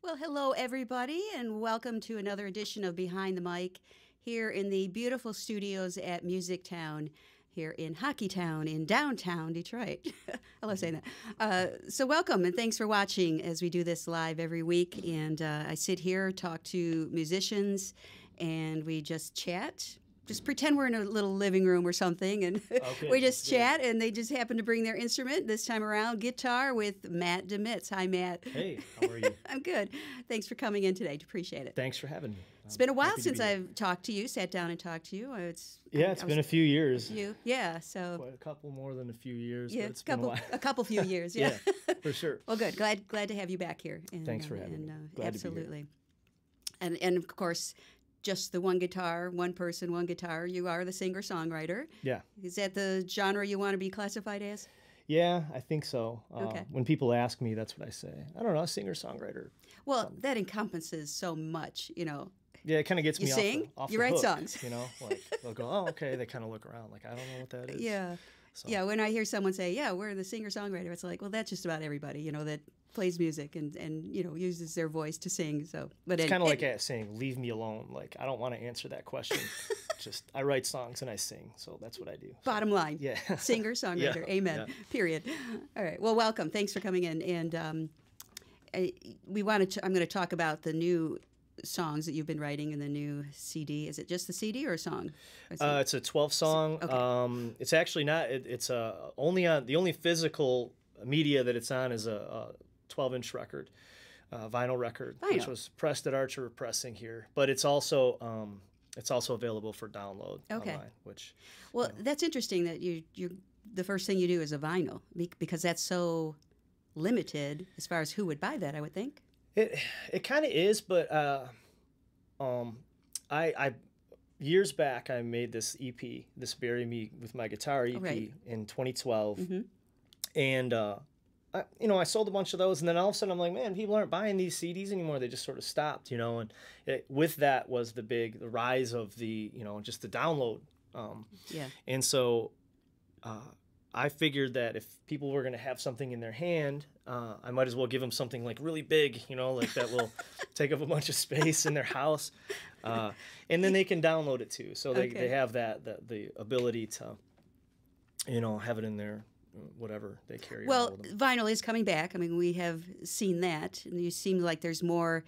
Well, hello, everybody, and welcome to another edition of Behind the Mic here in the beautiful studios at MusicTown here in Hockeytown in downtown Detroit. I love saying that. So welcome, and thanks for watching as we do this live every week. And I sit here, talk to musicians, and we just chat. Just pretend we're in a little living room or something, and we just chat, and they just happen to bring their instrument, this time around, guitar with Matt Dmits. Hi, Matt. Hey, how are you? I'm good. Thanks for coming in today. Appreciate it. Thanks for having me. It's been a while since I've talked to you, sat down and talked to you. It's been a few years. Yeah, so quite a couple more than a few years. Yeah, but it's been a while. A couple few years. Yeah, for sure. Well, good. Glad to have you back here. And, Thanks for having me. Glad absolutely. To be here. And of course, just the one guitar, one person, one guitar. You are the singer-songwriter. Yeah. Is that the genre you want to be classified as? Yeah, I think so. Okay. When people ask me, that's what I say. I don't know, singer-songwriter. Well, that encompasses so much, you know. Yeah, it kind of gets me sing, off the you write hook, songs. You know, like they'll go, oh, okay. They kind of look around like, I don't know what that is. Yeah. So. Yeah, when I hear someone say, yeah, we're the singer-songwriter, it's like, well, that's just about everybody, you know, that plays music and you know, uses their voice to sing. So, but it's kind of like saying, leave me alone. Like, I don't want to answer that question. Just, I write songs and I sing, so that's what I do. Bottom line. Yeah. Singer-songwriter. Yeah. Amen. Yeah. Period. All right. Well, welcome. Thanks for coming in. And I'm going to talk about the new songs that you've been writing in the new CD. Is it just the CD or a song? It's a 12 song. Okay. It's actually not. It's only on the only physical media that it's on is a 12-inch record, vinyl record, which was pressed at Archer Pressing here. But it's also available for download online. Which that's interesting that you the first thing you do is a vinyl because that's so limited as far as who would buy that. I would think. It kind of is, but I years back I made this EP, this Bury Me with My Guitar EP in 2012, and I sold a bunch of those, and then all of a sudden I'm like, man, people aren't buying these CDs anymore. They just sort of stopped, you know. And with that was the rise of the just the download, and so. I figured that if people were going to have something in their hand, I might as well give them something like really big, like that will take up a bunch of space in their house, and then they can download it too. So they have the ability to, have it in their whatever they carry. Well, vinyl is coming back. I mean, we have seen that, and you seem like there's more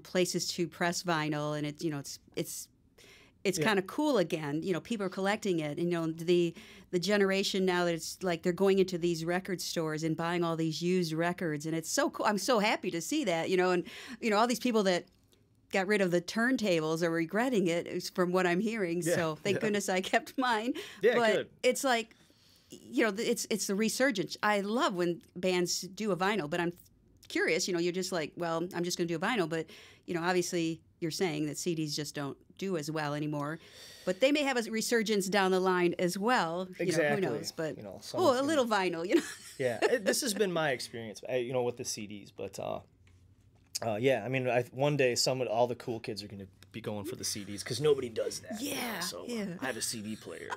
places to press vinyl, and it's kind of cool again. People are collecting it. And, the generation now that it's like they're going into these record stores and buying all these used records. And it's so cool. I'm so happy to see that, and, all these people that got rid of the turntables are regretting it from what I'm hearing. Yeah, so thank goodness I kept mine. Yeah, but good. It's like, it's the resurgence. I love when bands do a vinyl, but I'm curious, you're just like, well, I'm just going to do a vinyl. But, obviously you're saying that CDs just don't do as well anymore, but they may have a resurgence down the line as well. Exactly. Who knows? But a little vinyl. Yeah, this has been my experience. With the CDs, but yeah. I mean, one day all the cool kids are going to be going for the CDs because nobody does that. Yeah. So I have a CD player.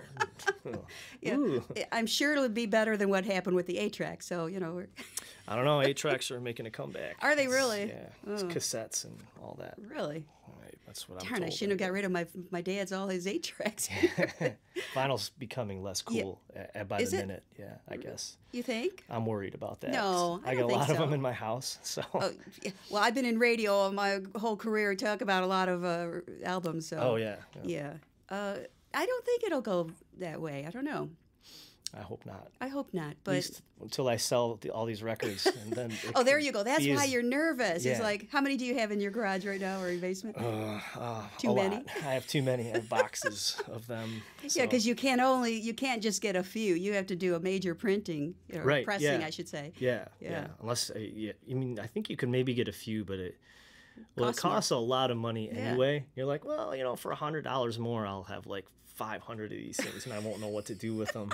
Yeah. I'm sure it'll be better than what happened with the 8-track. So I don't know. 8-tracks are making a comeback. Are they really? Yeah. It's cassettes and all that. Really? Right. That's what I'm told. Darn, I shouldn't have got rid of my dad's all his 8-tracks. Vinyl's becoming less cool by the minute. Yeah, I guess. You think? I'm worried about that. No, I got a lot of them in my house. So. Well, I've been in radio my whole career. Talk about a lot of albums. So. Oh yeah. Yeah. I don't think it'll go that way. I don't know. I hope not. I hope not. But at least until I sell all these records, and then there you go. That's why you're nervous. Yeah. It's like, how many do you have in your garage right now or your basement? Too many. I have too many. I have boxes of them. So. Yeah, because you can't just get a few. You have to do a major printing, or pressing, I should say. Yeah. Unless, I mean, I think you could maybe get a few, but it costs a lot of money anyway. You're like, well, for $100 more, I'll have like 500 of these things, and I won't know what to do with them.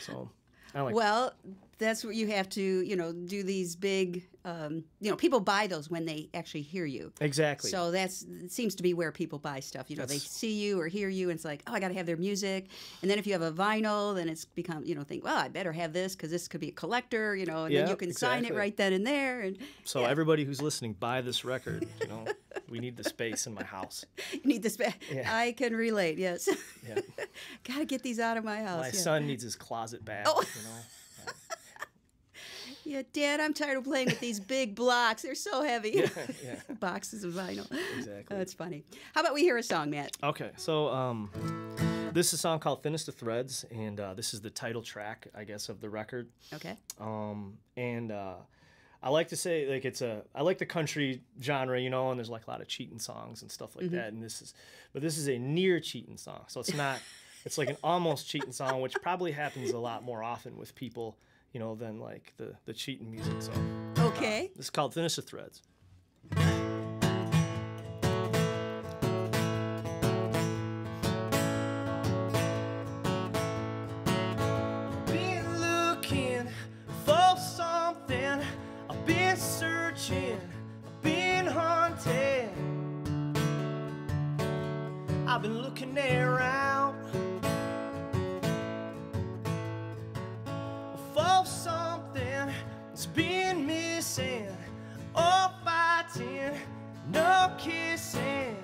So. Well, that's what you have to, do these big, people buy those when they actually hear you. Exactly. So it seems to be where people buy stuff. They see you or hear you, and it's like, oh, I got to have their music. And then if you have a vinyl, then it's become, think, well, I better have this because this could be a collector, and then you can sign it right then and there. And so everybody who's listening, buy this record. We need the space in my house. You need the space. Yeah. I can relate. Yes. Yeah. Got to get these out of my house. My son needs his closet back. Oh. Yeah, Dad, I'm tired of playing with these big blocks. They're so heavy. Yeah. Boxes of vinyl. Exactly. That's funny. How about we hear a song, Matt? Okay, so this is a song called Thinnest of Threads, and this is the title track, I guess, of the record. Okay. And I like to say, like, I like the country genre, and there's like a lot of cheating songs and stuff like that, and this is a near cheating song, so it's not, it's like an almost cheating song, which probably happens a lot more often with people, than like the cheating music. So okay, this is called Thinnest of Threads. Been looking for something, I've been searching, I've been hunting, I've been looking around for something that's been missing, or fighting, no kissing.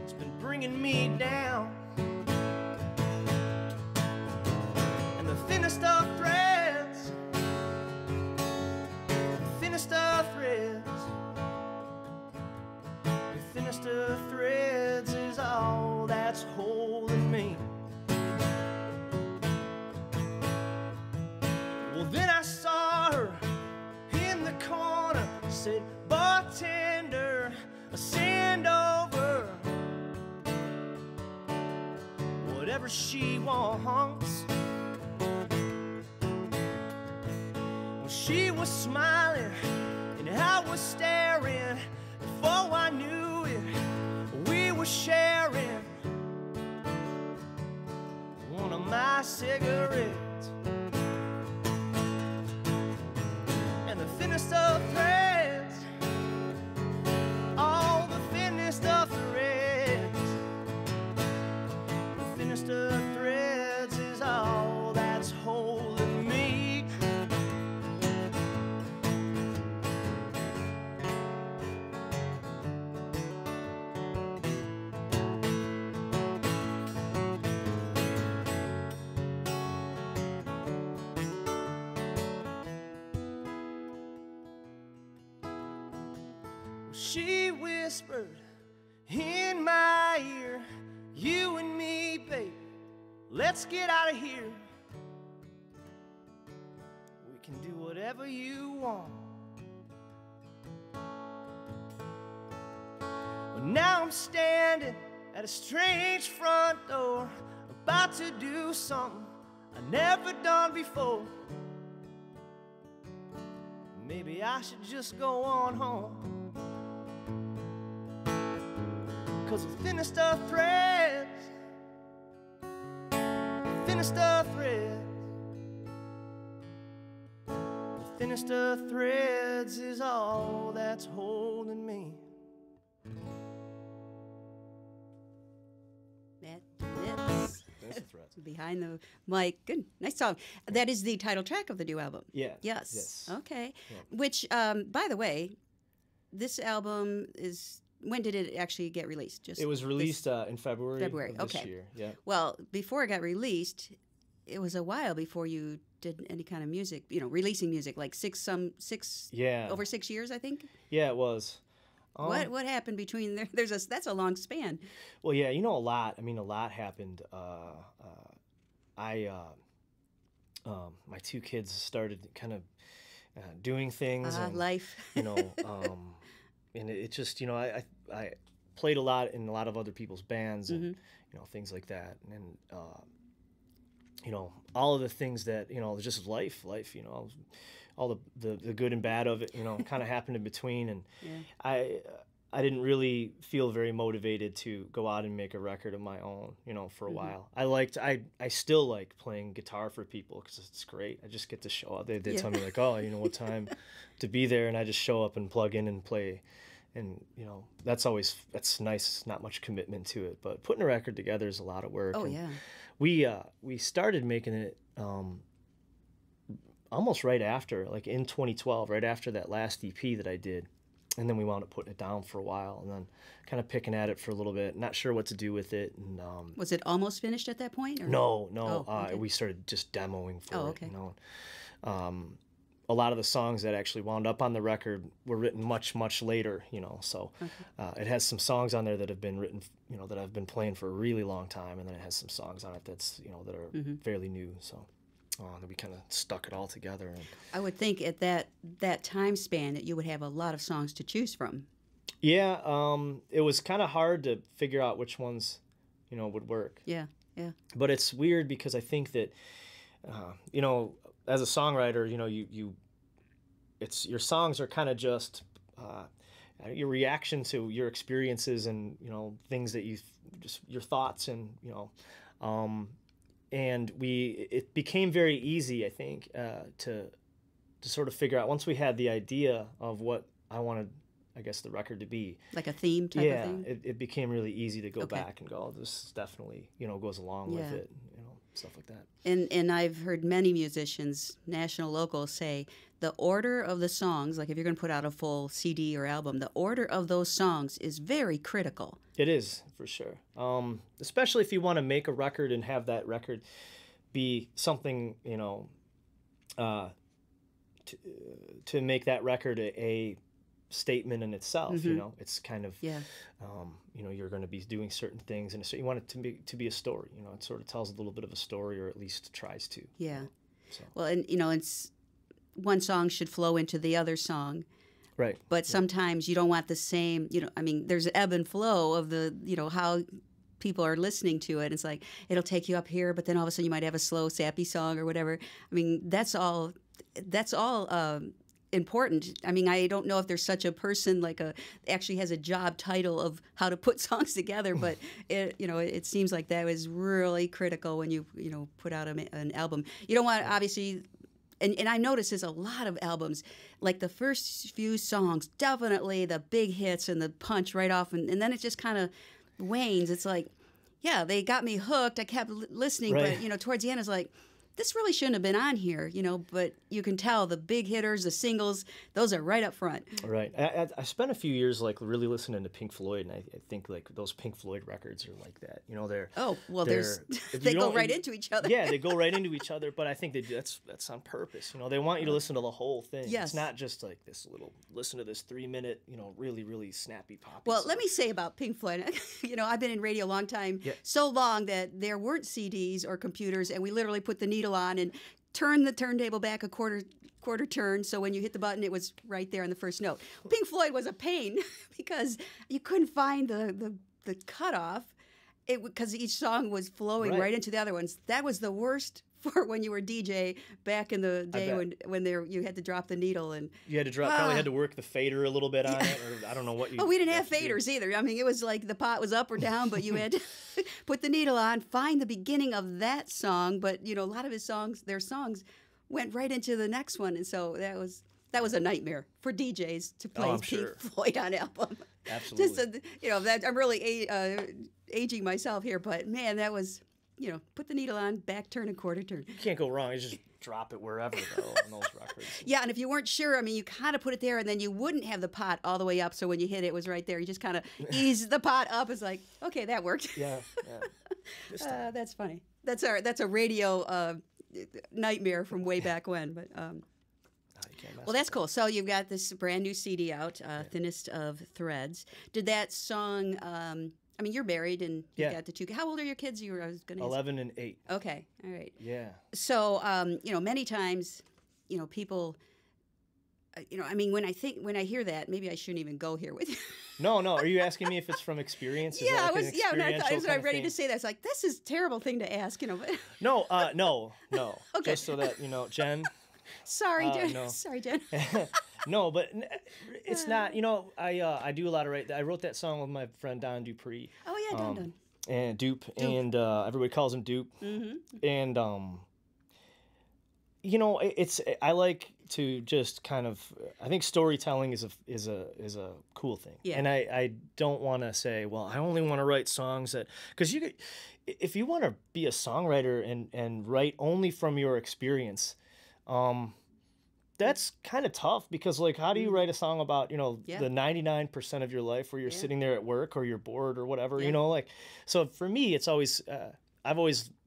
It's been bringing me down, and the thinnest of threads, the thinnest of threads, the thinnest of threads is all that's holding me. Then I saw her in the corner, said, bartender, send over whatever she wants. Well, she was smiling and I was staring. Before I knew it, we were sharing one of my cigarettes. The thinnest of threads, all the thinnest of threads, the thinnest of threads is all that's holding me. She whispered in my ear, you and me, babe, let's get out of here. We can do whatever you want. Well, now I'm standing at a strange front door, about to do something I never done before. Maybe I should just go on home. 'Cause the thinnest of threads, the thinnest of threads, the thinnest of threads is all that's holding me. Matt Dmits. Behind the mic. Good. Nice song. That is the title track of the new album. Yeah. Yes. Okay. Yeah. Which, by the way, this album is... When did it actually get released? It was released in February of this year. Yeah. Well, before it got released, it was a while before you did any kind of music, releasing music, like over 6 years, I think. Yeah, it was. What happened between there? That's a long span. Well, yeah, a lot. I mean, a lot happened. My two kids started kind of doing things. And, life. And it just, I played a lot in a lot of other people's bands and, things like that. And, all of the things that, just life, all the good and bad of it, kind of happened in between. And I I didn't really feel very motivated to go out and make a record of my own, for a while. I still like playing guitar for people because it's great. I just get to show up. They tell me like, oh, what time to be there, and I just show up and plug in and play. And, that's nice. Not much commitment to it, but putting a record together is a lot of work. Oh, and yeah. We started making it almost right after, like in 2012, right after that last EP that I did. And then we wound up putting it down for a while and then kind of picking at it for a little bit, not sure what to do with it. And was it almost finished at that point? Or? No. Oh, okay. We started just demoing for it. Okay. A lot of the songs that actually wound up on the record were written much, much later, so it has some songs on there that have been written, that I've been playing for a really long time. And then it has some songs on it that's, that are fairly new. So then we kind of stuck it all together. And I would think at that time span that you would have a lot of songs to choose from. Yeah, it was kind of hard to figure out which ones, would work. Yeah. But it's weird because I think that, as a songwriter, your songs are kind of just your reaction to your experiences and things that your thoughts and and it became very easy, I think, to sort of figure out once we had the idea of what I wanted, I guess, the record to be. Like a theme type of thing? Yeah, it became really easy to go back and go, oh, this definitely, goes along with it, stuff like that. And I've heard many musicians, national, local, say the order of the songs, like if you're going to put out a full CD or album, the order of those songs is very critical. It is, for sure. Especially if you want to make a record and have that record be something, to make that record a statement in itself. It's kind of you're going to be doing certain things, and so you want it to be a story. It sort of tells a little bit of a story, or at least tries to. So. Well, and it's one song should flow into the other song, right? But sometimes you don't want the same. There's an ebb and flow of the how people are listening to it. It's like it'll take you up here, but then all of a sudden you might have a slow, sappy song or whatever. That's all important. I don't know if there's such a person actually has a job title of how to put songs together, but it seems like that was really critical when you put out an album. You don't want, obviously, and I notice there's a lot of albums, like the first few songs, definitely the big hits and the punch right off, and then it just kind of wanes. It's like, yeah, they got me hooked. I kept listening, right. But towards the end, it's like, this really shouldn't have been on here, but you can tell the big hitters, the singles, those are right up front. Right. I spent a few years really listening to Pink Floyd, and I think those Pink Floyd records are like that. They go right into each other. Yeah, they go right into each other, but I think that's on purpose. They want you to listen to the whole thing. Yes. It's not just like this little, listen to this 3-minute, really, really snappy pop. Well, let me say about Pink Floyd, I've been in radio a long time, so long that there weren't CDs or computers, and we literally put the needle on and turn the turntable back a quarter turn, so when you hit the button it was right there on the first note. Pink Floyd was a pain because you couldn't find the cutoff because each song was flowing right into the other ones. That was the worst for when you were DJ back in the day when you had to drop the needle and you had to probably had to work the fader a little bit on it, or I don't know what you. Oh, we didn't have faders either. It was like the pot was up or down, but you had to put the needle on, find the beginning of that song. But a lot of their songs went right into the next one, and so that was a nightmare for DJs to play Pink Floyd on album. Absolutely. Just I'm really aging myself here, but man, that was. Put the needle on, back turn and quarter turn. You can't go wrong. You just drop it wherever, though, on those records. Yeah, and if you weren't sure, you kind of put it there, and then you wouldn't have the pot all the way up, so when you hit it, it was right there. You just kind of ease the pot up. It's like, okay, that worked. Yeah. That's funny. That's a radio nightmare from way back when. But well, that's cool. So you've got this brand new CD out, Thinnest of Threads. Did that song... you're married and you got the two. How old are your kids? I was going to 11 and 8. Okay, all right. Yeah. So, many times, people, when I hear that, maybe I shouldn't even go here with you. No. Are you asking me if it's from experience? Is yeah, that like when I was ready to say that. It's like, this is a terrible thing to ask, But No. Okay. Just so that, Jen. Sorry, Jen. No. Sorry, Jen. No, but it's not. You know, I do a lot of I wrote that song with my friend Don Dupree. Oh yeah, Don. And Dupe, and everybody calls him Dupe. And you know, I like to just kind of, I think storytelling is a cool thing. Yeah. And I don't want to say, well, I only want to write songs that, because if you want to be a songwriter and write only from your experience, that's kind of tough, because like, how do you write a song about, you know, the 99% of your life where you're sitting there at work or you're bored or whatever, you know, like, so for me, it's always,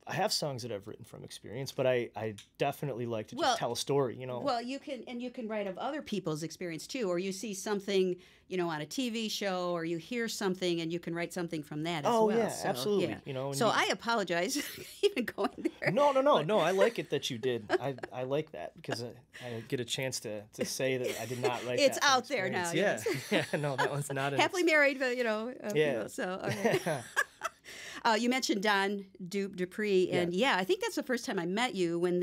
I have songs that I've written from experience, but I definitely like to just tell a story, you know. Well, you can write of other people's experience too, or you see something, you know, on a TV show, or you hear something and you can write something from that as well. Oh yeah, so, absolutely. Yeah. You know. So I apologize even going there. No. I like it that you did. I like that, because I get a chance to say that I did not write. It's that out there now. Yeah. Yeah. No, that one's not. Happily married, but you know. Yeah. So okay. You mentioned Don Dupree, and I think that's the first time I met you, when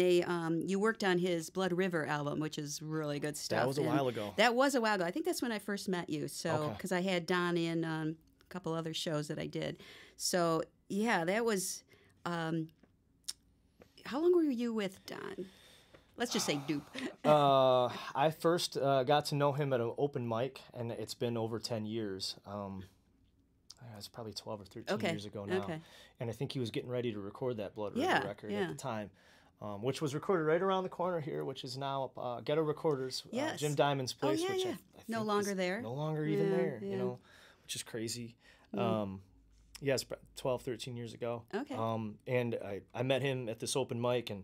you worked on his Blood River album, which is really good stuff. That was a while ago. That was a while ago. I think that's when I first met you. So because I had Don in a couple other shows that I did. So yeah, that was. How long were you with Don? Let's just say Dupe. I first got to know him at an open mic, and it's been over 10 years. It's probably 12 or 13 years ago now. Okay. And I think he was getting ready to record that Blood River record at the time, which was recorded right around the corner here, which is now Ghetto Recorders, Jim Diamond's place, which I think no longer there. No longer even there, you know, which is crazy. It's 12, 13 years ago. Okay. And I met him at this open mic, and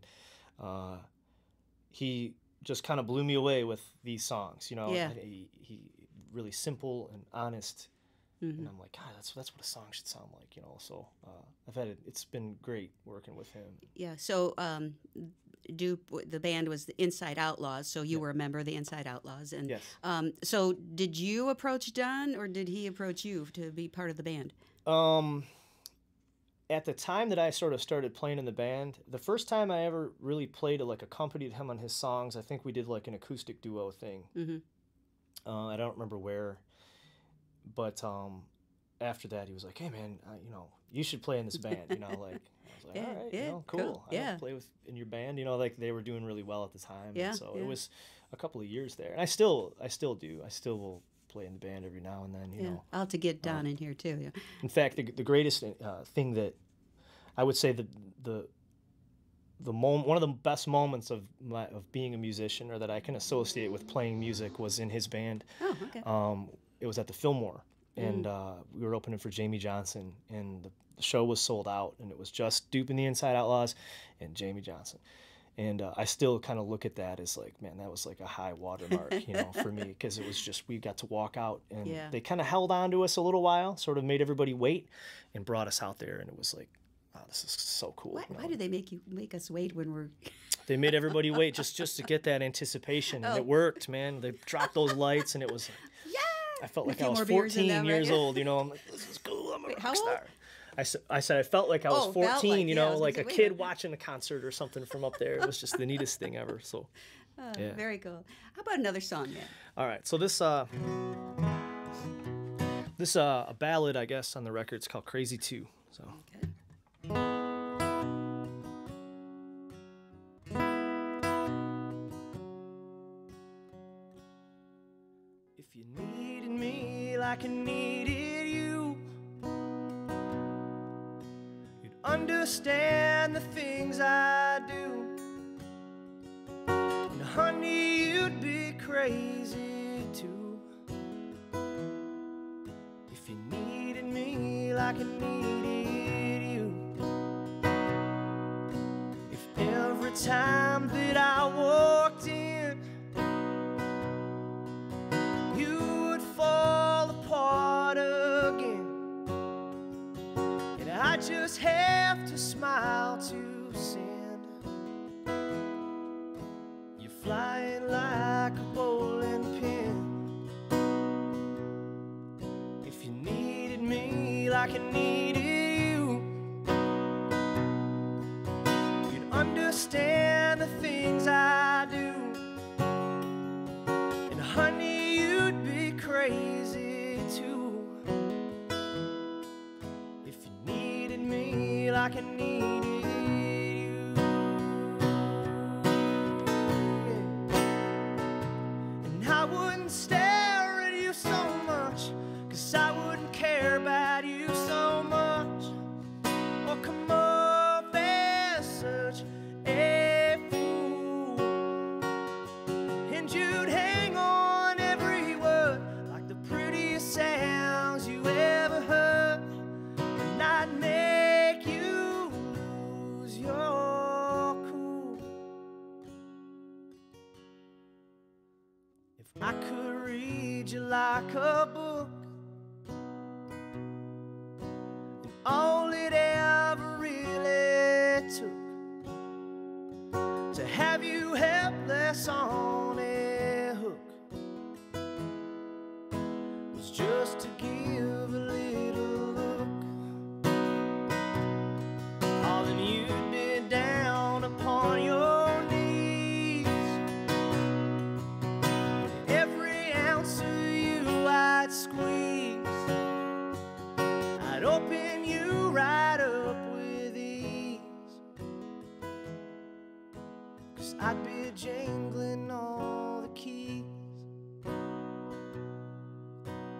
he just kind of blew me away with these songs, you know. Yeah. He really simple and honest. And I'm like, God, that's what a song should sound like, you know. So it's been great working with him. Yeah. So Dupe, the band was the Inside Outlaws. So you were a member of the Inside Outlaws, and yes. So did you approach Don, or did he approach you to be part of the band? At the time that I sort of started playing in the band, the first time I ever really played accompanied him on his songs, I think we did like an acoustic duo thing. I don't remember where. But after that, he was like, "Hey, man, you know, you should play in this band." You know, like I was like, "All right, you know, cool. I play in your band." You know, like they were doing really well at the time. Yeah. And so it was a couple of years there, and I still do. I still will play in the band every now and then. You know, I'll have to get Don in here too. Yeah. In fact, the greatest thing that I would say one of the best moments of being a musician, or that I can associate with playing music, was in his band. Oh, okay. It was at the Fillmore, and we were opening for Jamie Johnson, and the show was sold out, and it was just Dupe and the Inside Outlaws and Jamie Johnson. And I still kind of look at that as like, man, that was like a high watermark, you know, for me, because it was just, we got to walk out, and they kind of held on to us a little while, sort of made everybody wait, and brought us out there, and it was like, wow, this is so cool. Why do they make us wait when we're... They made everybody wait just to get that anticipation, and it worked, man. They dropped those lights, and it was like, I felt like I was 14 years old, you know. I'm like, this is cool. I'm a rock star. I said I felt like I was 14, you know, like a kid watching a concert or something from up there. It was just the neatest thing ever. So, very cool. How about another song, then? All right. So this a ballad, I guess, on the record. It's called Crazy 2. So. Okay. If you needed me like I needed you, you'd understand the things I do. And honey, you'd be crazy too. If you needed me like I needed you. If every time that I walked in, I just have to smile to send. You're flying like a bowling pin. If you needed me like I needed you, you'd understand the things I do. And honey, like I needed you. And I wouldn't stare at you so much, 'cause I wouldn't care about you so much, or come off as such a fool. And you'd hang on every word like the prettiest sounds you ever heard, and I'd make you lose your cool. If I could read you like a book, and all it ever really took to have you helpless on a hook was just to give a little look. Oh, then you'd be down upon your knees, and every ounce of you I'd squeeze. I'd open you right up with ease, 'cause I'd be jangling all the keys.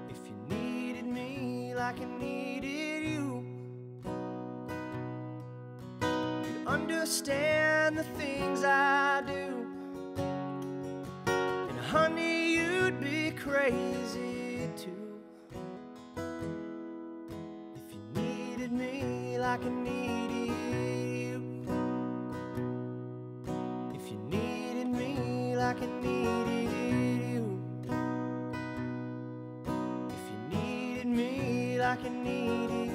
If you needed me like I needed you, you'd understand the things I do. And honey, you'd be crazy too. If you needed me like I needed you, if you needed me like I needed you, if you needed me like I needed you.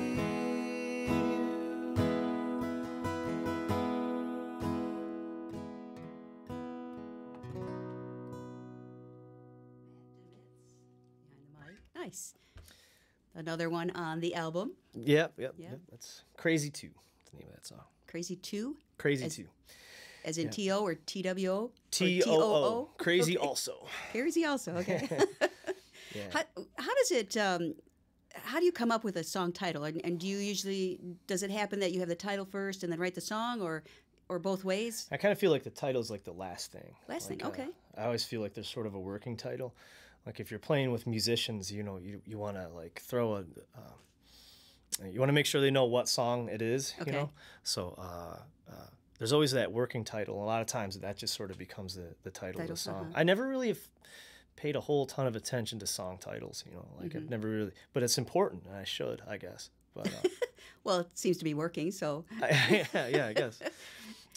Behind the mic. Nice. Another one on the album. Yep. Yeah. That's Crazy 2. That's the name of that song. Crazy 2? Crazy 2. As in T-O or T-W-O? T-O-O. Crazy Okay. also. Crazy also, okay. Yeah. How does it, how do you come up with a song title? And do you usually, does it happen that you have the title first and then write the song, or both ways? I kind of feel like the title's like the last thing. Last thing, Like, okay. I always feel like there's sort of a working title. Like if you're playing with musicians, you know, you want to like throw a, you want to make sure they know what song it is, Okay. you know? So there's always that working title. A lot of times that just sort of becomes the title of the song. I never really have paid a whole ton of attention to song titles, you know, like I've never really, but it's important and I should, I guess. But Well, it seems to be working, so. yeah, I guess.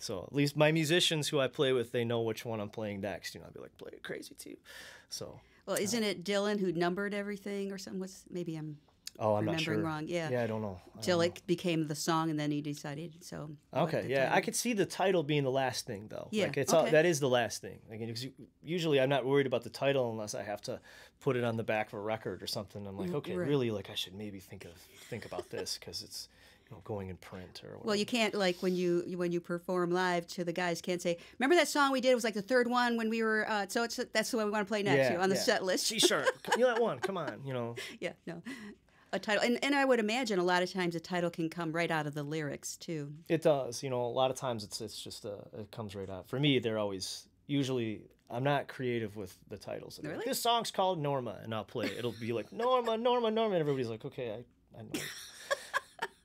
So at least my musicians who I play with, they know which one I'm playing next. You know, I'll be like, play it Crazy too. So. Well, isn't it Dylan who numbered everything or something? Maybe I'm I'm not sure. remembering wrong. Yeah. Yeah, I don't know. Till it became the song, and then he decided. So. Okay, yeah, I could see the title being the last thing though. Yeah, like it's okay. that is the last thing. Like, usually I'm not worried about the title unless I have to put it on the back of a record or something. I'm like, okay, right. really, like I should maybe think about this because it's going in print or whatever. Well, you can't, like when you perform live to the guys, can't say, remember that song we did? It was like the third one when we were. So that's the one we want to play next on the set list. C sharp. You know that one. Come on. You know. Yeah. No. A title, and I would imagine a lot of times a title can come right out of the lyrics too. It does. You know, a lot of times it's just it comes right out. For me, they're always usually. I'm not creative with the titles. Really? Like, this song's called Norma, and I'll play it. It'll be like Norma, and everybody's like, okay, I know.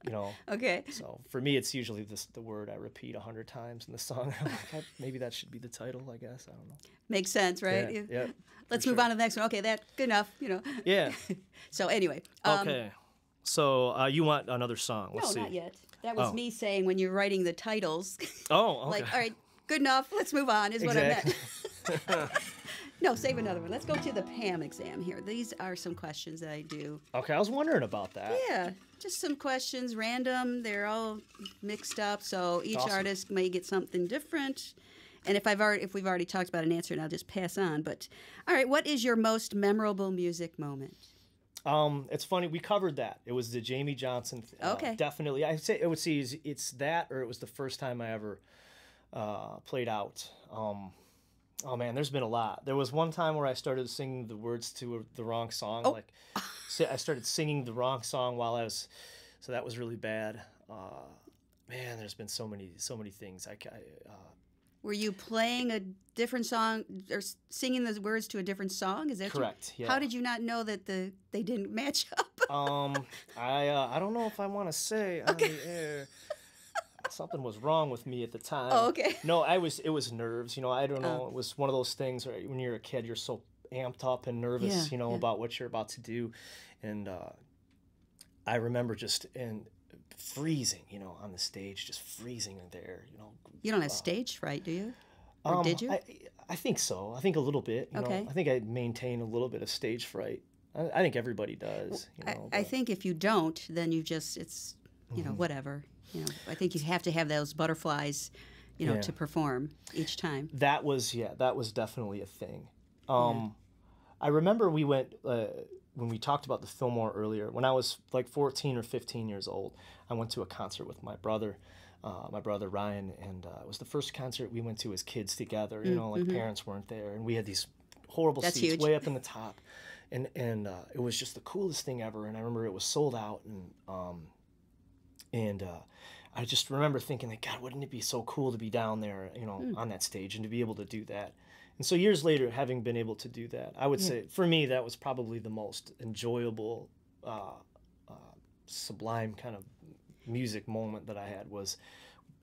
You know. Okay. So for me, it's usually the word I repeat 100 times in the song. I'm like, maybe that should be the title. I guess I don't know. Makes sense, right? Yeah. Let's move on to the next one. Okay, that's good enough. You know. Yeah. So anyway. Okay. So you want another song? Let's see. No, not yet. That was me saying when you're writing the titles. Oh, okay. Like, all right, good enough. Let's move on. Is what I meant. No, save another one. Let's go to the Pam exam here. These are some questions that I do. Okay, I was wondering about that. Yeah, just some questions, random. They're all mixed up, so each artist may get something different. And if we've already talked about an answer, and I'll just pass on. But all right, what is your most memorable music moment? It's funny, we covered that. It was the Jamie Johnson. Okay. Definitely, I would say it's that, or it was the first time I ever played out. Oh man, there's been a lot. There was one time where I started singing the words to the wrong song. Like, I started singing the wrong song while I was, so that was really bad. man, there's been so many things. Were you playing a different song or singing the words to a different song? Is that correct? Yeah. How did you not know that they didn't match up? I don't know if I want to say on the air. Something was wrong with me at the time. Oh, okay. No, it was nerves. I don't know. It was one of those things where when you're a kid, you're so amped up and nervous, about what you're about to do. And I remember just freezing, on the stage, just freezing there, You don't have stage fright, do you? Or did you? I think so. I think a little bit. Okay. I think I maintain a little bit of stage fright. I think everybody does. I think if you don't, then it's whatever. I think you have to have those butterflies, to perform each time. That was definitely a thing. I remember we went when we talked about the Fillmore earlier. When I was like 14 or 15 years old, I went to a concert with my brother Ryan, and it was the first concert we went to as kids together. Parents weren't there, and we had these horrible seats huge. way up in the top, and it was just the coolest thing ever. And I remember it was sold out, and I just remember thinking that, God, wouldn't it be so cool to be down there, on that stage and to be able to do that. And so years later, having been able to do that, I would say for me that was probably the most enjoyable, sublime kind of music moment that I had, was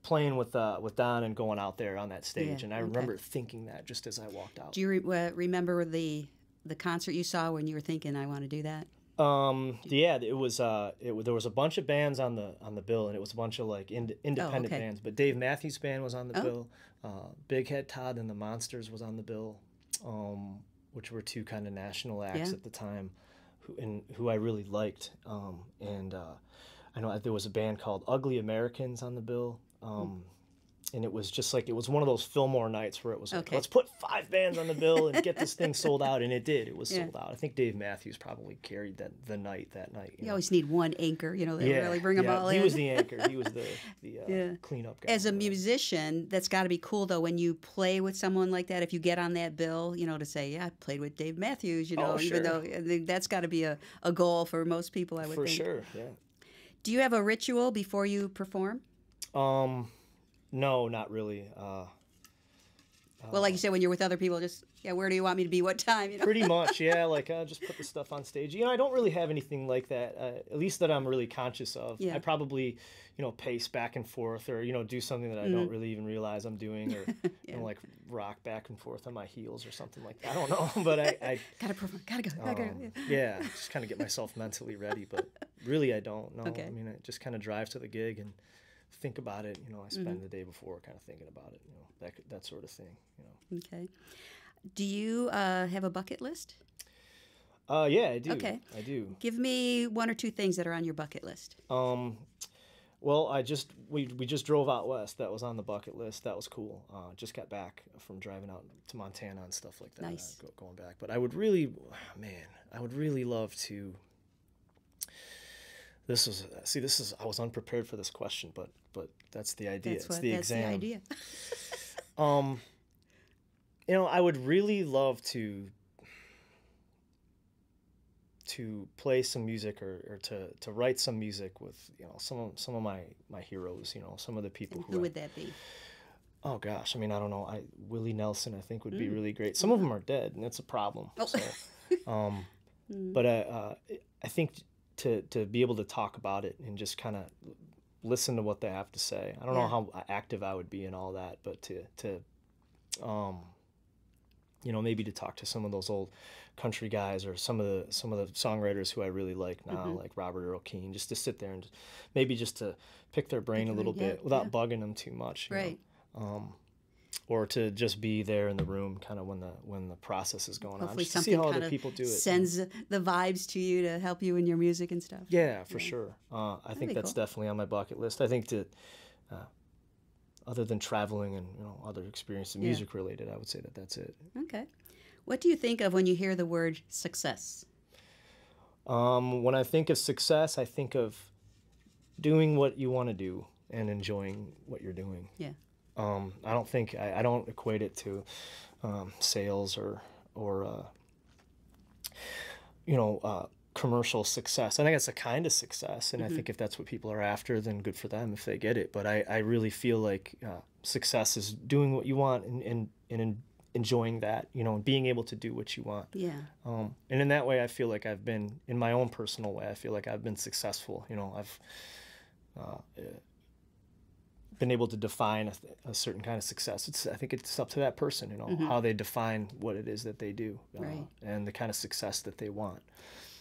playing with Don and going out there on that stage. And I remember thinking that just as I walked out. Do you remember the concert you saw when you were thinking, I want to do that? It was there was a bunch of bands on the bill, and it was a bunch of like independent bands. But Dave Matthews Band was on the bill. Big Head Todd and the Monsters was on the bill, which were two kind of national acts at the time, who I really liked. I know there was a band called Ugly Americans on the bill. And it was just like, it was one of those Fillmore nights where it was like, let's put 5 bands on the bill and get this thing sold out. And it did. It was sold out. I think Dave Matthews probably carried the night that night. You always need one anchor, that really bring them all in. He was the anchor. He was the cleanup guy. As a musician, that's got to be cool, though, when you play with someone like that, if you get on that bill, to say, I played with Dave Matthews, even though that's got to be a goal for most people, I would think. For sure, yeah. Do you have a ritual before you perform? No, not really. Well, like you said, when you're with other people, just, where do you want me to be? What time? Pretty much, yeah. Like, just put the stuff on stage. I don't really have anything like that, at least that I'm really conscious of. I probably, pace back and forth, or, do something that I don't really even realize I'm doing, or, like rock back and forth on my heels or something like that. I don't know, but I gotta perform, gotta go. Just kind of get myself mentally ready, but really I don't know. I mean, I just kind of drive to the gig and think about it. I spend the day before kind of thinking about it, that sort of thing. Okay. Do you have a bucket list? Yeah, I do. Okay. I do. Give me 1 or 2 things that are on your bucket list. Well, we just drove out west. That was on the bucket list. That was cool. Just got back from driving out to Montana and stuff like that. Nice. Going back. But I would really love to. I was unprepared for this question, but that's the idea. It's the exam. That's the idea. I would really love to play some music or to write some music with some of my heroes. Some of the people who would that be? Oh gosh, I mean, I don't know. Willie Nelson, I think, would be really great. Some of them are dead, and that's a problem. So, but I think to be able to talk about it and just kind of listen to what they have to say. I don't know how active I would be in all that, but to maybe to talk to some of those old country guys, or some of the songwriters who I really like now, like Robert Earl Keen, just to sit there and maybe just to pick their brain a little bit without bugging them too much. Right. Or to just be there in the room, kind of when the process is going Hopefully on, just to see something how other kind of people do it. Sends the vibes to you to help you in your music and stuff. Yeah, for sure. I think that's definitely on my bucket list. I think other than traveling and other experiences music related, I would say that's it. Okay. What do you think of when you hear the word success? When I think of success, I think of doing what you want to do and enjoying what you're doing. Yeah. I don't equate it to commercial success. I think that's a kind of success, and I think if that's what people are after, then good for them if they get it. But I really feel like success is doing what you want and enjoying that, you know, and being able to do what you want. Yeah. And in that way, I feel like I've been, in my own personal way, I feel like I've been successful. You know, I've been able to define a certain kind of success. I think it's up to that person, you know, how they define what it is that they do, right, and the kind of success that they want.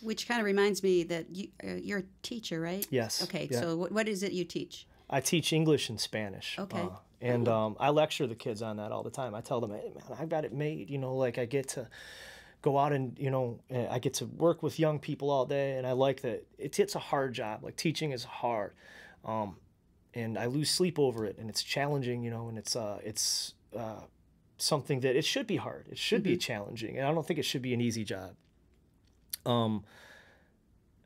Which kind of reminds me that you're a teacher, right? Yes. Okay, yeah. so what is it you teach? I teach English and Spanish. Okay. I lecture the kids on that all the time. I tell them, hey, man, I've got it made. You know, like I get to go out and, you know, I get to work with young people all day, and I like that. It's a hard job. Like teaching is hard. And I lose sleep over it, and it's challenging, you know, and it's something that it should be hard. It should be challenging, and I don't think it should be an easy job.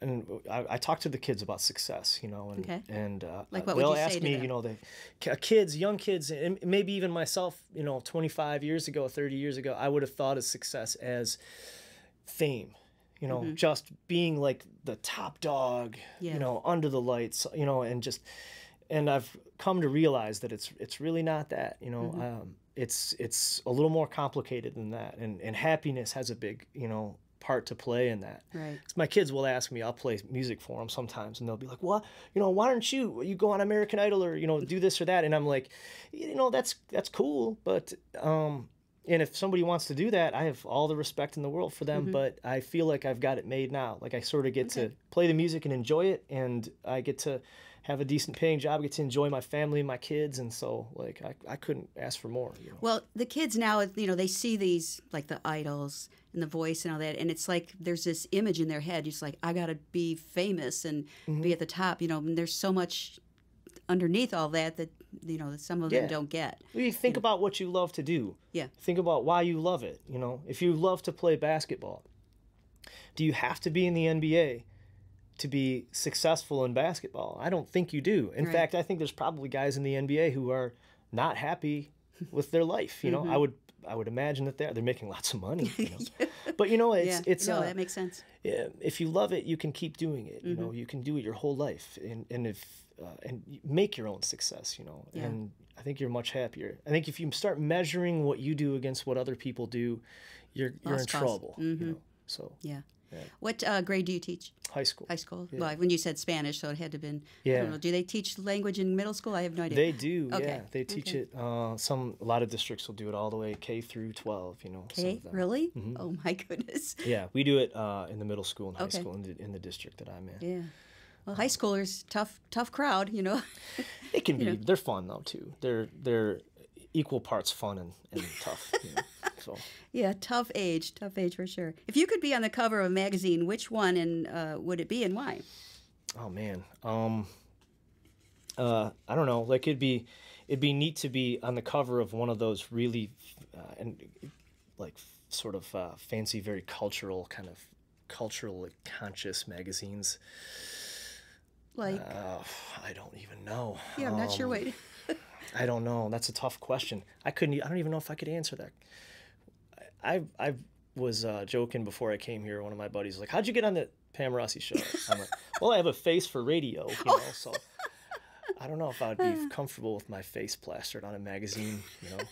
And I talk to the kids about success, you know, and like what they'll would you ask say to me, them? you know, kids, young kids, and maybe even myself, you know, 25 years ago, 30 years ago, I would have thought of success as fame, you know, just being like the top dog, you know, under the lights, you know, and I've come to realize that it's really not that, you know, it's a little more complicated than that, and happiness has a big, you know, part to play in that. Right. My kids will ask me, I'll play music for them sometimes, and they'll be like, "What? You know, why don't you go on American Idol or, you know, do this or that?" And I'm like, you know, that's cool, but and if somebody wants to do that, I have all the respect in the world for them, but I feel like I've got it made now. Like I sort of get to play the music and enjoy it, and I get to have a decent paying job, get to enjoy my family and my kids, and so like I couldn't ask for more. You know? Well, the kids now, you know, they see these like the idols and the voice and all that, and it's like there's this image in their head. It's like I got to be famous and be at the top, you know. And there's so much underneath all that you know that some of them don't get. Well, you think about what you love to do. Yeah. Think about why you love it. You know, if you love to play basketball, do you have to be in the NBA to be successful in basketball? I don't think you do. In fact, I think there's probably guys in the NBA who are not happy with their life. You know, I would imagine that they're making lots of money. You know? But you know, it's no, that makes sense. If you love it, you can keep doing it. You know, you can do it your whole life, and if and make your own success. You know, and I think you're much happier. I think if you start measuring what you do against what other people do, you're in trouble. You know? So yeah. What grade do you teach? High school. High school. Yeah. Well, when you said Spanish, so it had to have been. Yeah. I don't know. Do they teach language in middle school? I have no idea. They do. Okay. Yeah, they teach it. A lot of districts will do it all the way K through 12. You know. K, really? Oh my goodness. Yeah, we do it in the middle school and high school in the district that I'm in. Yeah. Well, high schoolers, tough crowd, you know. They can be. They're fun though too. They're equal parts fun and tough. You know. So. Yeah, tough age for sure. If you could be on the cover of a magazine, which one and would it be and why? Oh man, I don't know. Like it'd be neat to be on the cover of one of those really and like sort of fancy, very culturally conscious magazines. Like I don't even know. Yeah, I'm not sure what. I don't know. That's a tough question. I don't even know if I could answer that. I was joking before I came here. One of my buddies was like, "How'd you get on the Pam Rossi show?" I'm like, "Well, I have a face for radio, you know, so I don't know if I would be comfortable with my face plastered on a magazine, you know."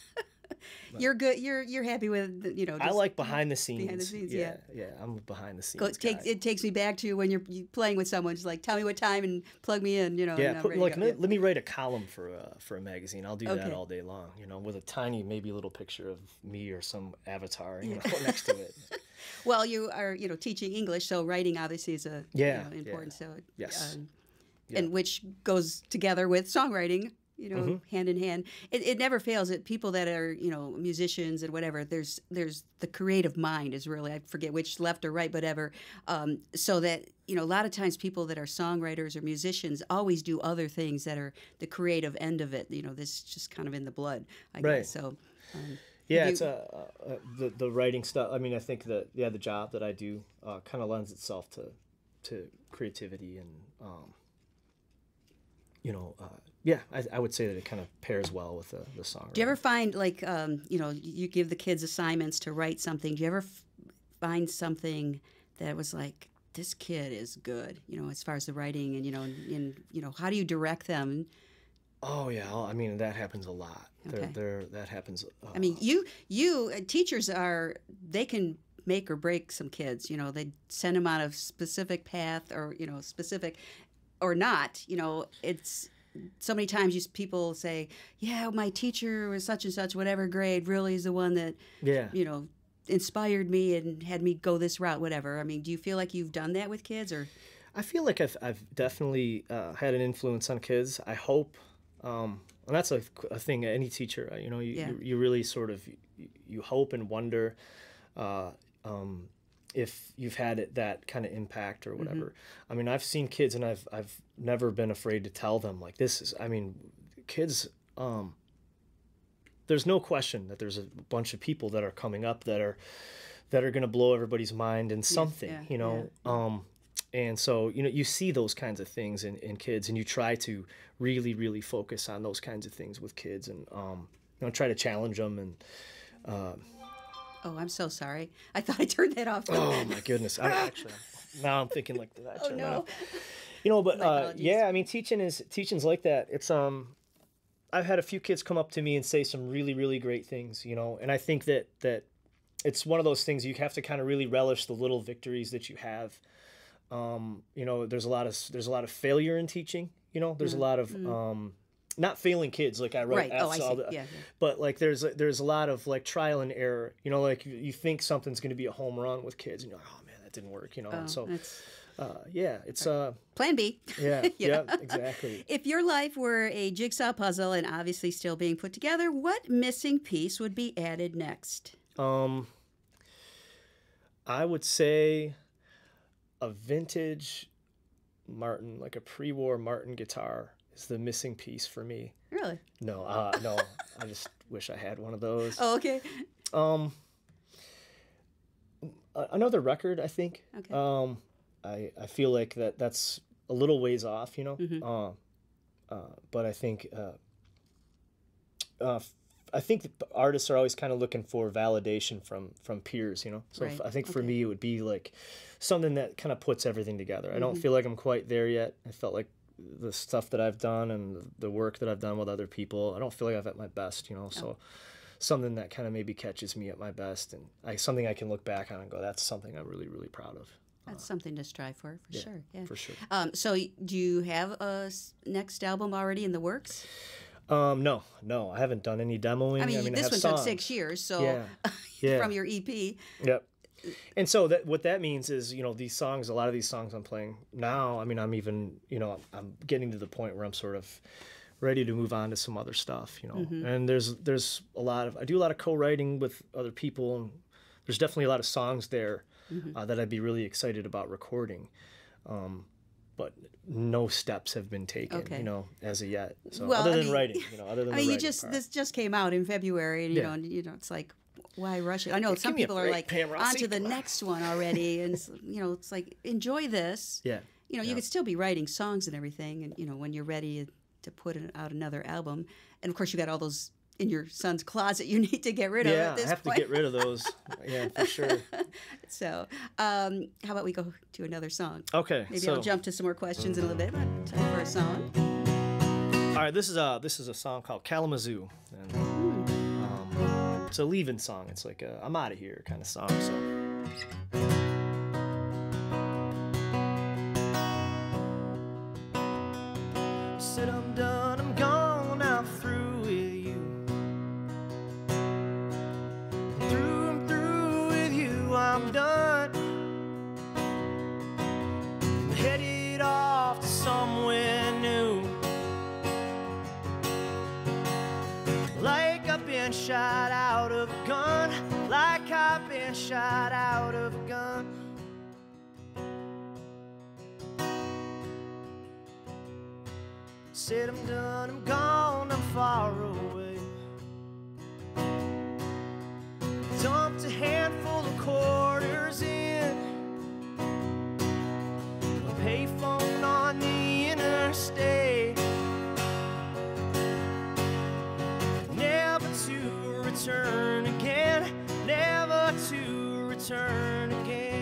You're good. You're happy with, you know. I like behind the scenes. Behind the scenes, yeah. I'm a behind the scenes guy. It takes me back to when you're playing with someone. Just like, tell me what time and plug me in, you know. Yeah, let me write a column for a magazine. I'll do that all day long, you know, with a tiny, maybe a little picture of me or some avatar, you know, next to it. Well, you are, you know, teaching English, so writing obviously is important. So yes, and which goes together with songwriting. You know, hand in hand. It never fails that people that are, you know, musicians and whatever, there's the creative mind is really, I forget which left or right, whatever. So that, you know, a lot of times people that are songwriters or musicians always do other things that are the creative end of it. You know, this is just kind of in the blood, I guess. So, it's the writing stuff. I mean, I think that, the job that I do kind of lends itself to creativity and, you know, I would say that it kind of pairs well with the song. Do you ever find, like, you know, you give the kids assignments to write something. Do you ever find something that was like, this kid is good, as far as the writing and, how do you direct them? Oh, yeah. I mean, that happens a lot. Okay. That happens. I mean, teachers they can make or break some kids. They send them on a specific path or, specific or not. It's so many times people say, yeah, my teacher was such and such, whatever grade, really is the one that, inspired me and had me go this route, whatever. I mean, do you feel like you've done that with kids? Or I feel like I've definitely had an influence on kids. I hope. And that's a thing, any teacher, you really sort of, you hope and wonder if you've had that kind of impact or whatever. Mm-hmm. I mean, I've seen kids and I've never been afraid to tell them, like, kids, there's no question that there's a bunch of people that are coming up that are going to blow everybody's mind in something, and so, you see those kinds of things in kids, and you try to really, really focus on those kinds of things with kids, and try to challenge them. And oh, I'm so sorry. I thought I turned that off. Oh my goodness! Now I'm thinking like that. Oh no. But yeah, I mean, teaching's like that. It's I've had a few kids come up to me and say some really, really great things, and I think that it's one of those things you have to kind of really relish the little victories that you have. There's a lot of failure in teaching. There's a lot of not failing kids, like I wrote. Right. Oh, I see. But like there's a lot of like trial and error. Like you think something's going to be a home run with kids, and you're like, oh man, that didn't work. And so. It's Plan B. Yeah, yeah, exactly. If your life were a jigsaw puzzle and obviously still being put together, what missing piece would be added next? I would say a vintage Martin, like a pre-war Martin guitar, is the missing piece for me. Really? No. I just wish I had one of those. Oh, okay. Another record, I think. Okay. I feel like that's a little ways off, Mm-hmm. But I think that artists are always kind of looking for validation from peers, So Right. I think for me it would be like something that kind of puts everything together. I don't Mm-hmm. feel like I'm quite there yet. I felt like the stuff that I've done and the work that I've done with other people, I don't feel like I'm at my best, So something that kind of maybe catches me at my best, and something I can look back on and go, that's something I'm really, really proud of. That's something to strive for sure. Yeah, for sure. So do you have a next album already in the works? No, I haven't done any demoing. I mean this I have one songs. took 6 years, so Yeah. from your EP. Yep. And so what that means is, these songs, a lot of these songs I'm playing now, I mean, I'm even, I'm getting to the point where I'm sort of ready to move on to some other stuff, Mm-hmm. And there's I do a lot of co-writing with other people, and there's definitely a lot of songs there Mm-hmm. that I'd be really excited about recording. But no steps have been taken, Okay. As of yet. So Well, other I than mean- writing, other than the writing part. this just came out in February, and Yeah. it's like, why rush it? I know some give me a people are break, like Pam Rossi, on to the come on. next one already, and it's like, enjoy this. Yeah. You could still be writing songs and everything, and when you're ready to put out another album, and of course you got all those in your son's closet you need to get rid of at this I have point. to get rid of those. Yeah, for sure. So, how about we go to another song? Okay. Maybe I'll jump to some more questions in a little bit. But time for a song. All right, this is a song called Kalamazoo, and it's a leaving song. It's like a I'm out of here kind of song. So. Said I'm done, I'm gone, I'm through with you. I'm through with you, I'm done. I'm headed off to somewhere new. Like I've been shot out of a gun, like I've been shot out of a gun. Said I'm done, I'm gone, I'm far away. Dumped a handful of quarters in a payphone on the interstate, never to return again, never to return again.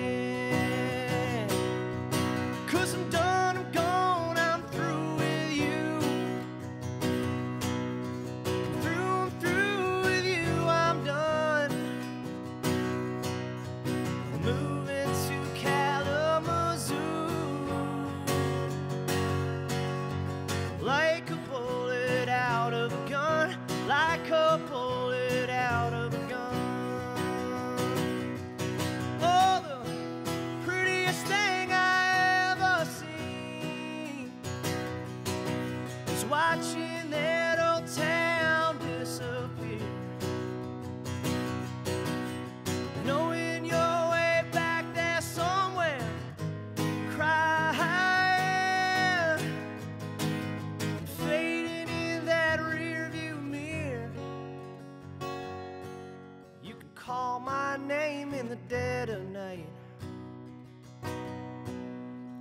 night.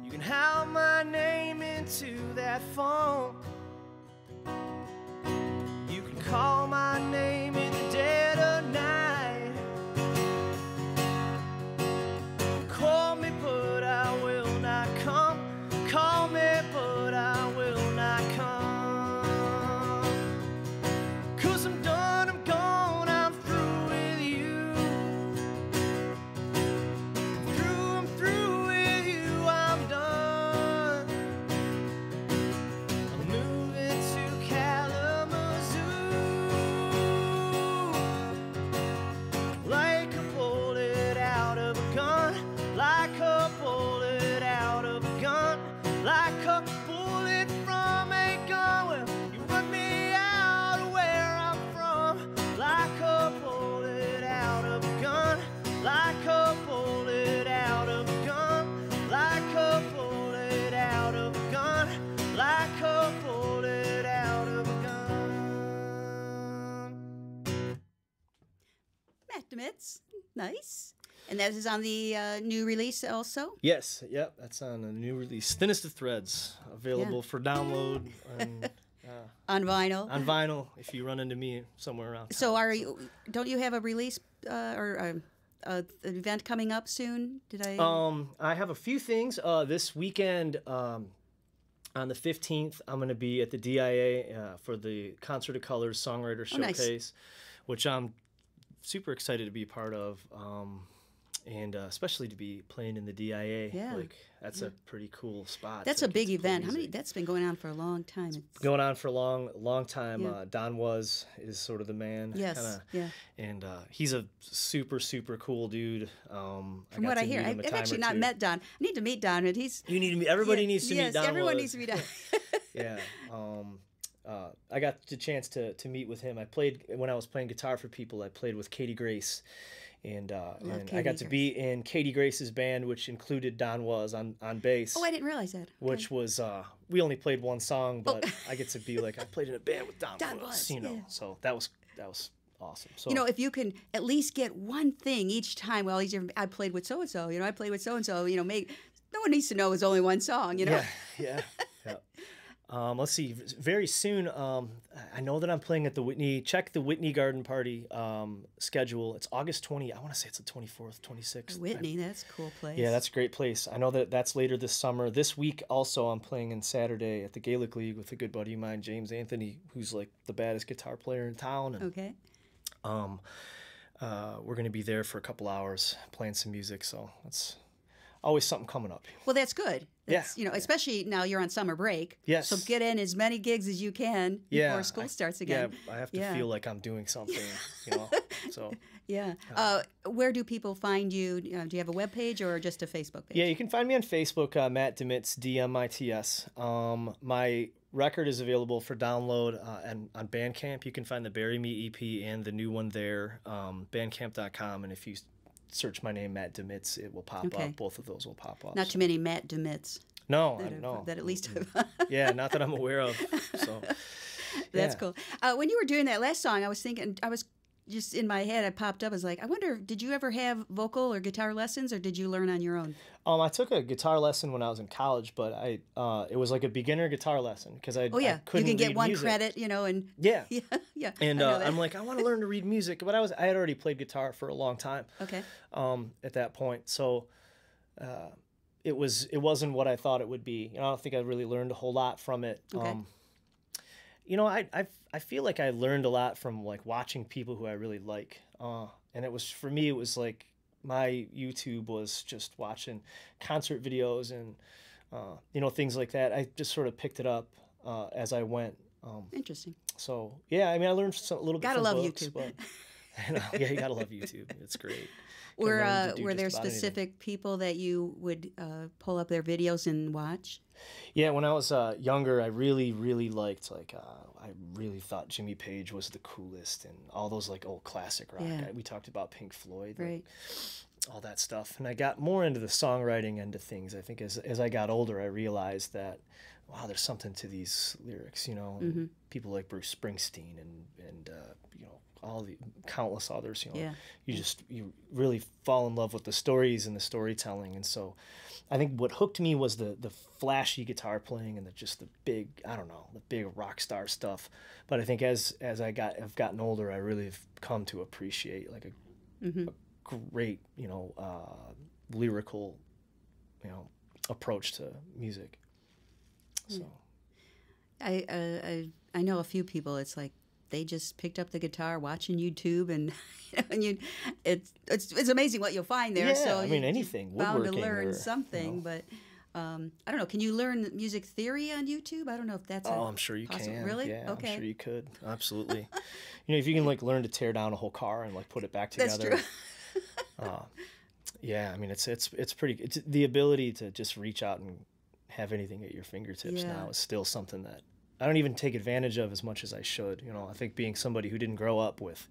You can howl my name into that phone. You can call my name in the dead of night. Call me, but I will not come. Call me, but I will not come. 'Cause I'm done, I'm gone, I'm through with you. I'm through with you, I'm done. I'm moving to Kalamazoo. Like a bullet out of a gun. Like a bullet out of a gun. Like a bullet from a gun. Well, you run me out of where I'm from. Like a bullet out of a gun. Like a bullet out of a gun. Like a bullet out of a gun. Like a bullet out of a gun. Matt Dmits, nice. And that is on the new release also? Yes, yep, that's on a new release. Thinnest of Threads, available for download and, on vinyl? on vinyl if you run into me somewhere around town. So don't you have a release or an event coming up soon? Did I? I have a few things. This weekend, on the 15th, I'm going to be at the DIA for the Concert of Colors Songwriter Showcase, nice. which I'm super excited to be a part of. And especially to be playing in the DIA, like that's a pretty cool spot. That's a big event. That's been going on for a long time. It's going on for a long time. Don is sort of the man. Yes, and he's a super cool dude. From what I hear, I've actually not met Don. I need to meet Don, and he's. You need to meet. Everybody needs to meet Don. Yes, everyone needs to meet Don. Yeah. I got the chance to meet with him. I played when I was playing guitar for people. I played with Katie Grace. And I got to be in Katie Grace's band, which included Don Was on bass. Oh, I didn't realize that. Which was, we only played one song, but I get to be like, I played in a band with Don Was, you know. So that was awesome. So, you know, if you can at least get one thing each time, well, I played with so-and-so, you know, I played with so-and-so, you know, no one needs to know it was only one song, you know. Yeah. Let's see. Very soon, I know that I'm playing at the Whitney. Check the Whitney Garden Party schedule. It's August 20. I want to say it's the 24th, 26th. Whitney, that's a cool place. Yeah, that's a great place. I know that's later this summer. This week also, I'm playing on Saturday at the Gaelic League with a good buddy of mine, James Anthony, who's like the baddest guitar player in town. And, okay. We're going to be there for a couple hours playing some music. So that's always something coming up. Well, that's good. You know, especially now you're on summer break. Yes. So get in as many gigs as you can before school starts again. Yeah, I have to feel like I'm doing something, you know. So. Yeah. Where do people find you? Do you have a web page or just a Facebook page? Yeah, you can find me on Facebook, Matt Dmits, DMITS. My record is available for download and on Bandcamp. You can find the Bury Me EP and the new one there, bandcamp.com. And if you search my name, Matt Dmits, it will pop up. Both of those will pop up. Not too many Matt Dmits. No, that at least. Yeah, not that I'm aware of. So that's cool. When you were doing that last song, I was just in my head, it popped up as like, I wonder, did you ever have vocal or guitar lessons, or did you learn on your own? I took a guitar lesson when I was in college, but it was like a beginner guitar lesson because I couldn't you can get read one music. credit, you know, and yeah. And I'm like, I want to learn to read music, but I had already played guitar for a long time. Okay. At that point, so it wasn't what I thought it would be. You know, I don't think I really learned a whole lot from it. Okay. You know, I feel like I learned a lot from like watching people who I really like, and it was, for me, it was like my YouTube was just watching concert videos and you know, things like that. I just sort of picked it up as I went. Interesting. So yeah, I mean, I learned a little bit. Gotta from love books, YouTube. But, you know, yeah, you gotta love YouTube. It's great. Were there specific people that you would pull up their videos and watch? Yeah, when I was younger, I really liked, like, I really thought Jimmy Page was the coolest, and all those like old classic rock. Yeah. We talked about Pink Floyd. Right. all that stuff. And I got more into the songwriting end of things. I think as I got older, I realized that, wow, there's something to these lyrics, you know, people like Bruce Springsteen and you know, all the countless others, you know, you really fall in love with the stories and the storytelling. And so I think what hooked me was the flashy guitar playing and the big, I don't know, the big rock star stuff. But I think as I've gotten older, I really have come to appreciate like a great, you know, lyrical, you know, approach to music. So I know a few people. It's like they just picked up the guitar watching YouTube, and it's amazing what you'll find there. Yeah, so I mean, anything, bound to woodworking learn or, something, you know. but I don't know. Can you learn music theory on YouTube? I don't know if that's I'm sure you can. Really? Yeah, okay. I'm sure you could. Absolutely. You know, if you can like learn to tear down a whole car and like put it back together. That's true. Yeah, I mean, it's pretty. It's the ability to just reach out and have anything at your fingertips now is still something that I don't even take advantage of as much as I should. You know, I think being somebody who didn't grow up with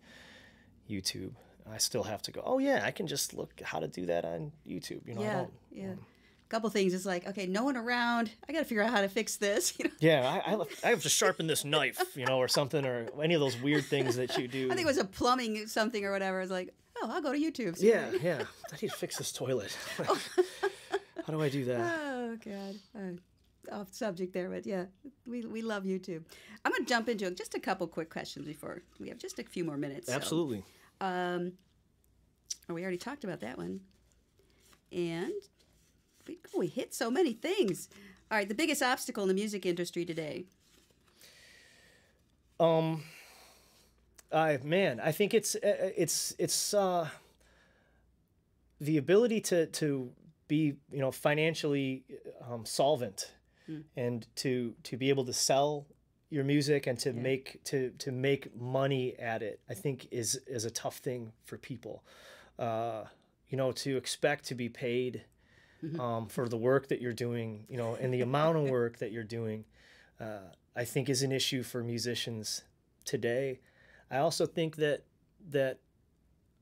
YouTube, I still have to go, oh yeah, I can just look how to do that on YouTube. You know, I don't, a couple things. It's like, okay, no one around. I got to figure out how to fix this. You know? Yeah, I have to sharpen this knife, you know, or something, or any of those weird things that you do. I think it was a plumbing something or whatever. It's like, oh, I'll go to YouTube. Yeah. I need to fix this toilet. How do I do that? Oh God. Off subject there, but yeah, we love YouTube. I'm going to jump into just a couple quick questions before we have just a few more minutes. Absolutely. So, we already talked about that one. And we hit so many things. All right, the biggest obstacle in the music industry today. I think it's the ability to be, you know, financially solvent, and to be able to sell your music and to make money at it, I think is a tough thing for people. You know, to expect to be paid for the work that you're doing, you know, and the amount of work that you're doing, I think is an issue for musicians today. I also think that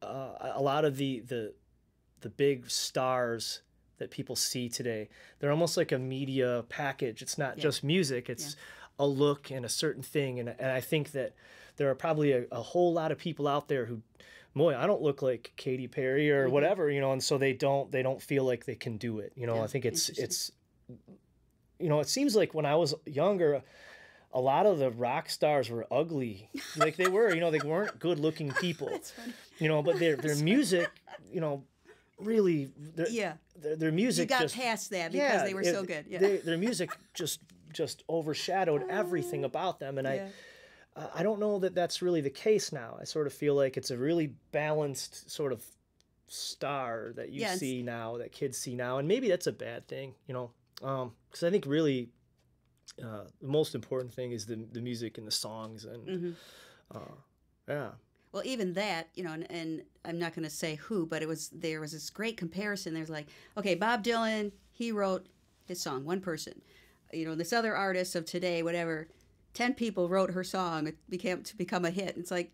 a lot of the big stars that people see today, they're almost like a media package. It's not just music, it's a look and a certain thing. And I think that there are probably a whole lot of people out there who, boy, I don't look like Katy Perry or whatever, you know, and so they don't feel like they can do it. You know, I think it's you know, it seems like when I was younger, a lot of the rock stars were ugly. Like they were, you know, they weren't good looking people. That's funny. You know, but their music, you know, really their music you got just past that because they were so good. Their music just overshadowed everything about them, and I don't know that that's really the case now. I sort of feel like it's a really balanced sort of star that you see now, that kids see now, and maybe that's a bad thing, you know, because I think really the most important thing is the music and the songs, and Well, even that, you know, and I'm not going to say who, but there was this great comparison. There's like, okay, Bob Dylan, he wrote his song, one person. You know, this other artist of today, whatever, 10 people wrote her song to become a hit. It's like,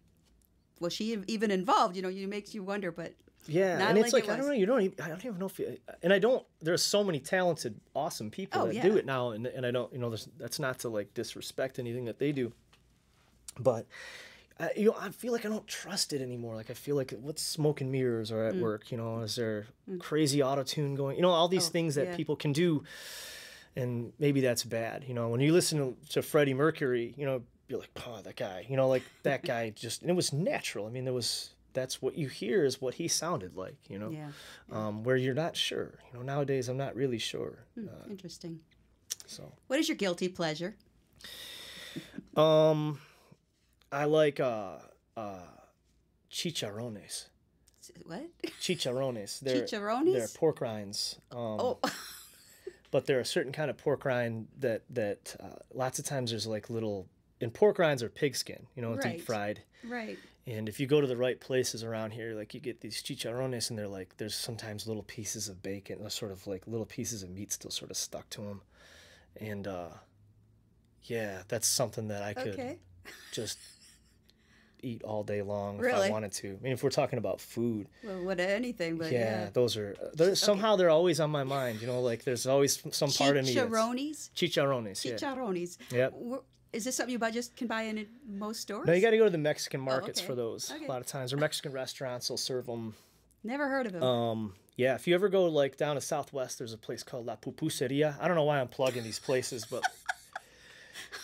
was she even involved? You know, it makes you wonder, but and it's like I don't know. I don't even know if and I don't. There's so many talented, awesome people that do it now, and I don't. You know, that's not to like disrespect anything that they do, but. You know, I feel like I don't trust it anymore. Like I feel like what's smoke and mirrors or at work, you know, is there crazy auto-tune going, you know, all these things that people can do, and maybe that's bad. You know, when you listen to Freddie Mercury, you know, you're like, oh, that guy, you know, like that guy just, and it was natural. I mean, that's what you hear is what he sounded like, you know, where you're not sure. You know, nowadays I'm not really sure. Interesting. So, what is your guilty pleasure? I like chicharrones. What? Chicharrones. Chicharrones? They're pork rinds. But they're a certain kind of pork rind that lots of times there's like little, and pork rinds are pigskin, you know, deep fried. Right. And if you go to the right places around here, like you get these chicharrones, and they're like, there's sometimes little pieces of bacon, sort of like little pieces of meat still sort of stuck to them. And that's something that I could just eat all day long if Really? I wanted to. I mean, if we're talking about food. Well, what anything, but yeah. Those are, somehow they're always on my mind. You know, like there's always some part of me that's... Chicharrones, yeah. Chicharrones. Yep. Is this something you can buy in most stores? No, you got to go to the Mexican markets okay. for those. Okay. A lot of times, or Mexican restaurants will serve them. Never heard of them. Yeah, if you ever go like down to Southwest, there's a place called La Pupuseria. I don't know why I'm plugging these places, but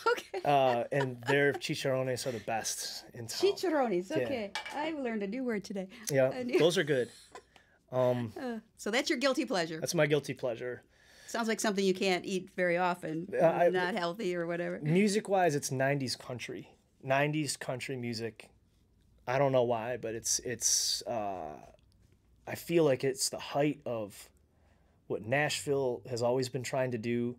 okay. And their chicharrones are the best in town. Chicharrones. Okay, yeah. I learned a new word today. Yeah, those are good. So that's your guilty pleasure. That's my guilty pleasure. Sounds like something you can't eat very often. Not healthy or whatever. Music-wise, it's 90s country. 90s country music. I don't know why, but it's I feel like it's the height of what Nashville has always been trying to do.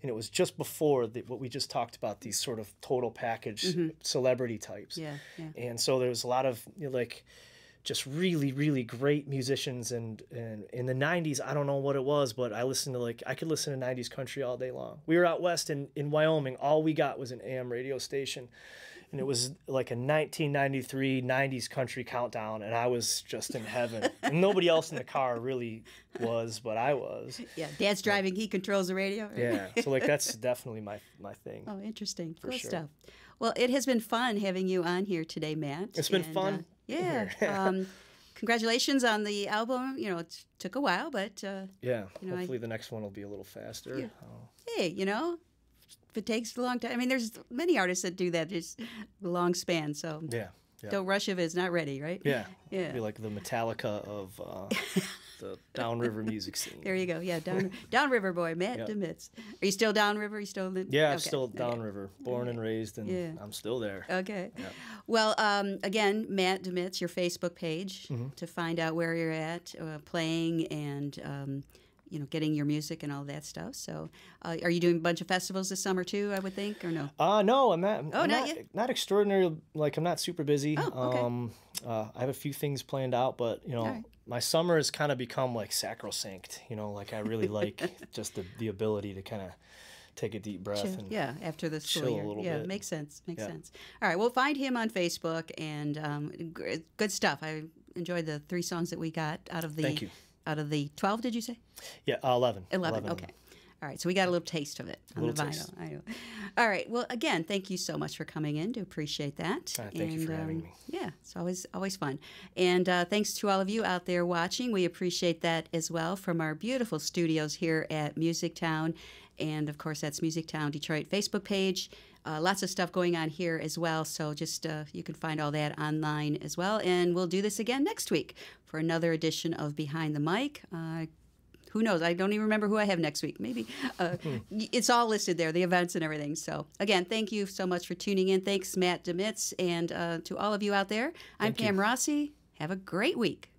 And it was just before what we just talked about, these sort of total package celebrity types. Yeah. And so there was a lot of like just really, really great musicians. And in the 90s, I don't know what it was, but I could listen to 90s country all day long. We were out west in Wyoming. All we got was an AM radio station. And it was like a 1993 90s country countdown, and I was just in heaven. And nobody else in the car really was, but I was. Yeah, Dad's driving, he controls the radio. Yeah, so like that's definitely my thing. Oh, interesting. For cool sure. stuff. Well, it has been fun having you on here today, Matt. It's been fun. Yeah. Congratulations on the album. You know, it took a while, but... hopefully the next one will be a little faster. Yeah. Hey, you know... If it takes a long time, I mean, there's many artists that do that, just a long span. So don't rush if it's not ready, right? Yeah. Be like the Metallica of the downriver music scene. There you go. Yeah, downriver boy, Matt Dmits. Are you still downriver? Are you still in? Yeah, I'm still downriver, born and raised, and I'm still there. Okay. Yeah. Well, again, Matt Dmits, your Facebook page to find out where you're at, playing and. Getting your music and all that stuff. So, are you doing a bunch of festivals this summer too? I would think, or no? No, I'm not. Oh, not yet. Not extraordinary. Like I'm not super busy. Oh, okay. I have a few things planned out, but right. My summer has kind of become like sacrosanct. Like I really like just the ability to kind of take a deep breath and after the school chill year. a little bit. Makes sense. Makes sense. All right, well, find him on Facebook and good stuff. I enjoyed the 3 songs that we got out of the. Thank you. Out of the 12, did you say? Yeah, 11. 11, okay. All right, so we got a little taste of it on the vinyl. Taste. I know. All right, well, again, thank you so much for coming in. Do appreciate that. Thank you for having me. Yeah, it's always fun. And thanks to all of you out there watching. We appreciate that as well from our beautiful studios here at MusicTown. And, of course, that's MusicTown Detroit Facebook page. Lots of stuff going on here as well, so just you can find all that online as well. And we'll do this again next week for another edition of Behind the Mic. Who knows? I don't even remember who I have next week. Maybe it's all listed there, the events and everything. So, again, thank you so much for tuning in. Thanks, Matt Dmits. And to all of you out there, I'm Pam Rossi. Have a great week.